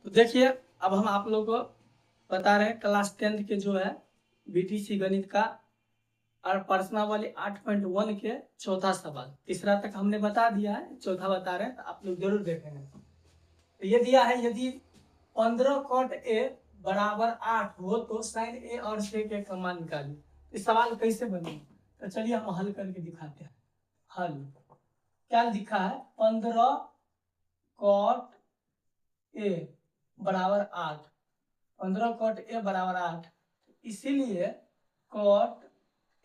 तो देखिए, अब हम आप लोगों को बता रहे हैं क्लास 10th के जो है बीटीसी गणित का और प्रश्नावली 8.1 के चौथा सवाल। तीसरा तक हमने बता दिया है, चौथा बता रहे हैं, तो आप लोग जरूर देखेंगे। तो ये दिया है, यदि 15 cot a बराबर 8 हो तो sin a और sec a का मान निकालिए। इस सवाल कैसे बनेगा, तो चलिए हम हल करके दिखाते हैं। हल क्या लिखा है, 15 cot a बराबर 8, 15 cot a बराबर 8, इसीलिए cot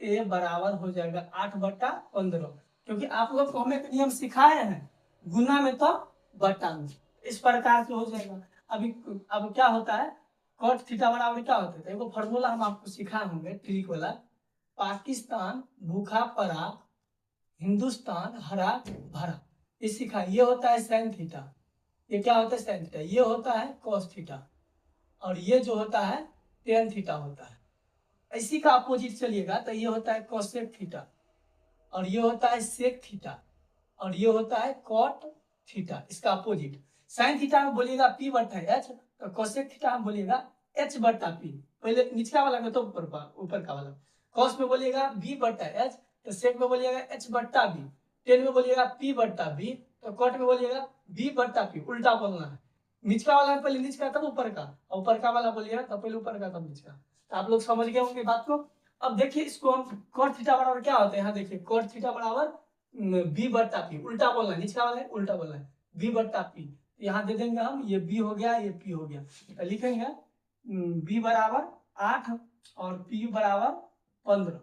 a बराबर हो जाएगा 8/15, क्योंकि आप लोग को हमें नियम सिखाए हैं गुना में तो बटा में, इस प्रकार से हो जाएगा। अब क्या होता है, cot थीटा बराबर क्या होता है, एगो फॉर्मूला हम आपको सिखाए होंगे ट्रिक वाला, पाकिस्तान भूखा पड़ा हिंदुस्तान हरा भरा, ये सिखाए। ये होता है साइन थीटा, ये क्या होता है साइन थीटा, ये होता है कॉस थीटा, और ये जो होता है टेन थीटा होता है। इसी का अपोजिट चलिएगा तो ये होता है कोसेक थीटा, और ये होता है सेक थीटा, और ये होता है कॉट थीटा, इसका अपोजिट। साइन थीटा में बोलिएगा पी बटा एच, तो कोसेक थीटा में बोलिएगा एच बटा पी, पहले निचला वाला का तो ऊपर का वाला। कॉस में बोलिएगा बी बटा एच, तो सेक में बोलिएगा एच बटा बी, टेन में बोलिएगा पी बटा बी, तो कॉट में बोलिएगा बी बटा पी, उल्टा बोलना है। निचला वाला पहले निचला तब ऊपर का, और ऊपर का वाला बोलिएगा तब पहले ऊपर का तब निचला। तो आप लोग समझ गए होंगे बात को। अब देखिए इसको हम कॉट थीटा बराबर क्या होता है, यहाँ देखिए कॉट थीटा बराबर बी बट्टा पी, उल्टा बोलना है, निचला वाला है उल्टा बोलना है, बी बट्टा पी। यहाँ दे देंगे हम, ये बी हो गया ये पी हो गया, तो लिखेंगे बी बराबर 8 और पी बराबर 15,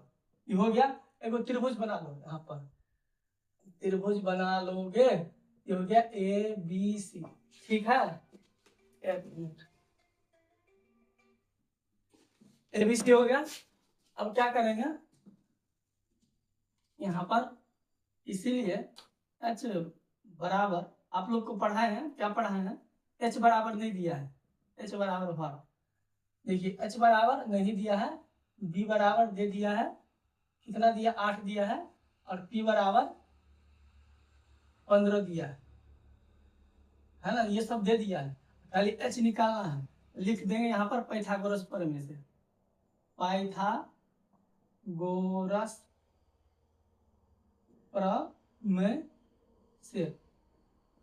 ये हो गया। एगो त्रिभुज बना लो, यहाँ पर त्रिभुज बना लोगे, ये हो गया ए बी सी, ठीक है। ए बी सी हो गया। अब क्या करेंगे यहाँ पर, इसीलिए एच बराबर, आप लोग को पढ़ाए हैं, क्या पढ़ाए हैं, एच बराबर नहीं दिया है, एच बराबर भाग, देखिए एच बराबर नहीं दिया है, बी बराबर दे दिया है, कितना दिया 8 दिया है, और पी बराबर 15 दिया है ना, ये सब दे दिया है, खाली एच निकालना है। लिख देंगे यहाँ पर पाइथागोरस प्रमेय से, पाइथागोरस प्रमेय से,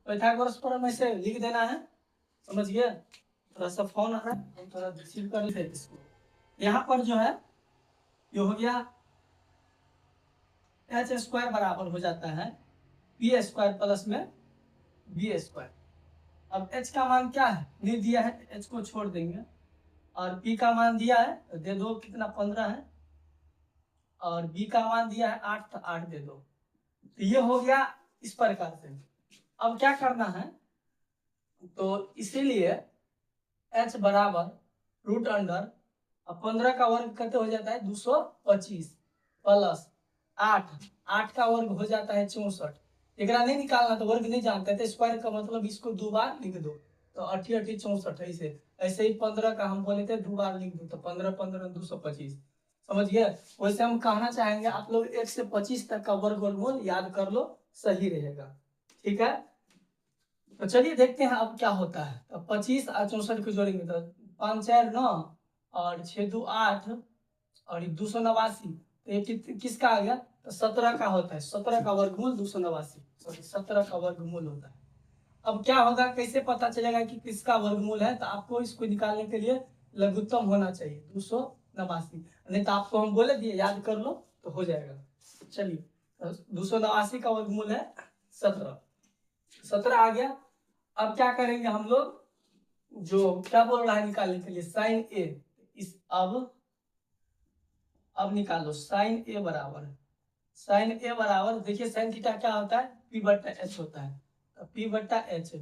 पाइथागोरस प्रमेय से लिख देना है, समझ गए। थोड़ा सा फोन आ रहा है, थोड़ा रिसीव कर लेते इसको। यहाँ पर जो है ये हो गया एच स्क्वायर बराबर हो जाता है पी स्क्वायर प्लस में बी स्क्वायर। अब एच का मान क्या है, नहीं दिया है, एच को छोड़ देंगे, और पी का मान दिया है तो दे दो, कितना 15 है, और बी का मान दिया है 8, तो 8 दे दो। तो ये हो गया इस प्रकार से। अब क्या करना है, तो इसीलिए एच बराबर रूट अंडर 15 का वर्ग करते हो जाता है 225 प्लस 8 का वर्ग हो जाता है 64। एक नहीं निकालना तो वर्ग नहीं जानते थे, स्क्वायर का मतलब इसको 2 बार लिख दो, तो 88 64, ऐसे ऐसे ही 15 का हम बोले थे 2 बार लिख दो, तो 15 15 225, समझ गए। वैसे हम कहना चाहेंगे आप लोग 1 से 25 तक का वर्गमूल याद कर लो, सही रहेगा, ठीक है। तो चलिए देखते हैं अब क्या होता है। तो 25 और 64 को जोड़ेंगे तो 5 4 9 और 6 2 8 और 289, तो ये किसका आ गया, तो 17 का होता है, 17 का वर्गमूल 289, सॉरी 17 का वर्गमूल होता है। अब क्या होगा, कैसे पता चलेगा कि किसका वर्गमूल है, तो आपको इसको निकालने के लिए लघुत्तम होना चाहिए 289, नहीं तो आपको हम बोले दिए याद कर लो तो हो जाएगा। चलिए 289 का वर्गमूल है 17, 17 आ गया। अब क्या करेंगे हम लोग, जो क्या बोल रहा है निकालने के लिए, साइन ए, इस अब निकालो साइन ए बराबर, साइन ए बराबर, देखिए साइन थीटा क्या होता है, पी बट्टा एच होता है, तो पी बट्टा एच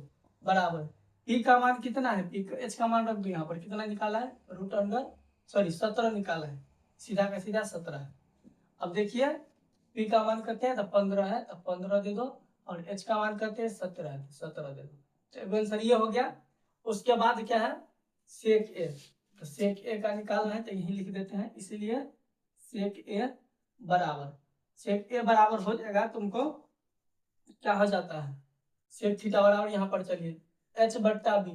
बराबर, पी का मान कितना है, पी एच का मान रख दो, यहाँ पर कितना निकाला है, रूट अंडर सॉरी 17 निकाला है, सीधा का सीधा 17 है। अब देखिए पी का मान करते हैं तो 15 है, तो 15 दे दो, और एच का मान करते हैं 17 है, 17 दे दो, तो आंसर ये हो गया। उसके बाद क्या है, सेक ए, तो सेक ए का निकालना है तो यही लिख देते हैं, इसीलिए सेक ए बराबर, सेक ए बराबर हो जाएगा तुमको, क्या हो जाता है, सेक थीटा बराबर, यहाँ पर चलिए एच बट्टा बी,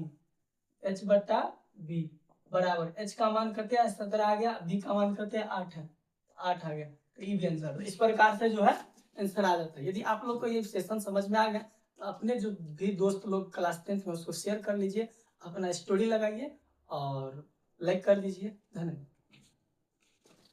h बटा b बराबर h का मान करते हैं 17 आ गया, b का मान करते हैं 8 है, 8 आ गया, तो ये भी आंसर। तो इस प्रकार से जो है आंसर आ जाता है। यदि आप लोग को ये सेशन समझ में आ गया तो अपने जो भी दोस्त लोग क्लास 10th में उसको शेयर कर लीजिए, अपना स्टोरी लगाइए और लाइक कर दीजिए। धन्यवाद।